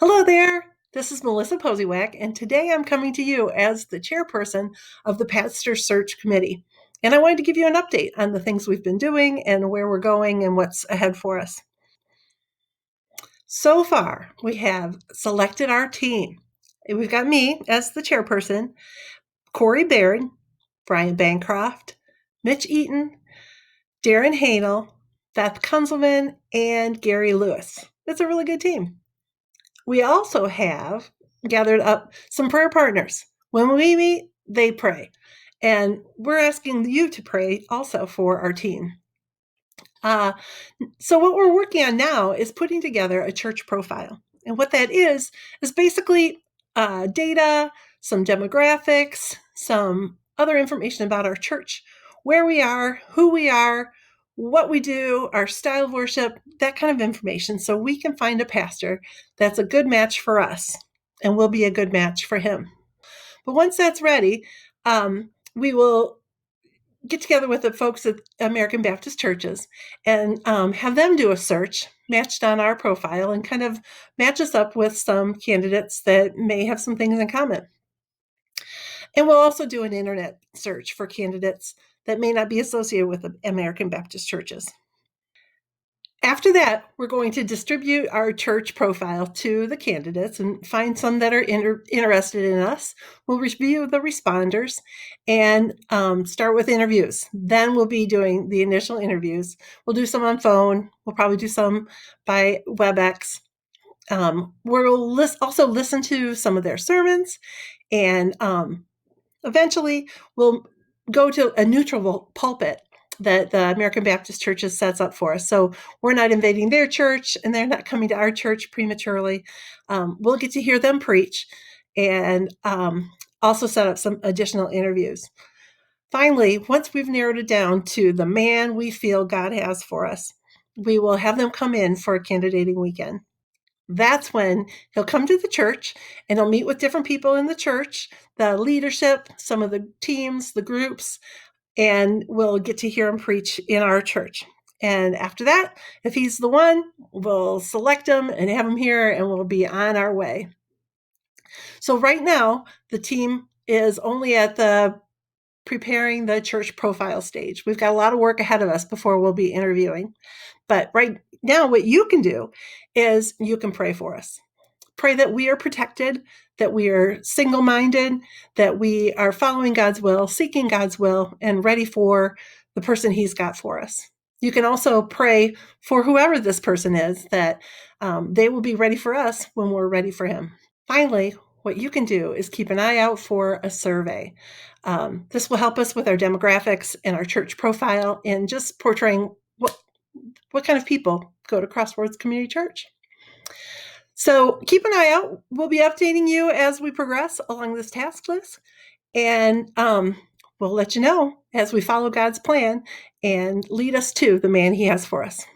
Hello there. This is Melissa Posiewak, and today I'm coming to you as the chairperson of the Pastor Search Committee. And I wanted to give you an update on the things we've been doing and where we're going and what's ahead for us. So far, we have selected our team. We've got me as the chairperson, Corey Baird, Brian Bancroft, Mitch Eaton, Darren Hanel, Beth Kunzelman, and Gary Lewis. It's a really good team. We also have gathered up some prayer partners. When we meet, they pray. And we're asking you to pray also for our team. So, what we're working on now is putting together a church profile. And what that is basically data, some demographics, some other information about our church, where we are, who we are, what we do, our style of worship, that kind of information, so we can find a pastor that's a good match for us and will be a good match for him. But once that's ready, we will get together with the folks at American Baptist churches and have them do a search matched on our profile and kind of match us up with some candidates that may have some things in common. And we'll also do an internet search for candidates that may not be associated with the American Baptist churches. After that, we're going to distribute our church profile to the candidates and find some that are interested in us. We'll review the responders and start with interviews. Then we'll be doing the initial interviews. We'll do some on phone. We'll probably do some by WebEx. We'll also listen to some of their sermons, and eventually we'll go to a neutral pulpit that the American Baptist Churches sets up for us. So we're not invading their church and they're not coming to our church prematurely. We'll get to hear them preach and also set up some additional interviews. Finally, once we've narrowed it down to the man we feel God has for us, we will have them come in for a candidating weekend. That's when he'll come to the church and he'll meet with different people in the church, the leadership, some of the teams, the groups, and we'll get to hear him preach in our church. And after that, if he's the one, we'll select him and have him here and we'll be on our way. So right now, the team is only at the preparing the church profile stage. We've got a lot of work ahead of us before we'll be interviewing. But right now, what you can do is you can pray for us. Pray that we are protected, that we are single-minded, that we are following God's will, seeking God's will, and ready for the person he's got for us. You can also pray for whoever this person is, that they will be ready for us when we're ready for him. Finally, what you can do is keep an eye out for a survey. This will help us with our demographics and our church profile and just portraying what kind of people go to Crossroads Community Church. So keep an eye out. We'll be updating you as we progress along this task list. And we'll let you know as we follow God's plan and lead us to the man he has for us.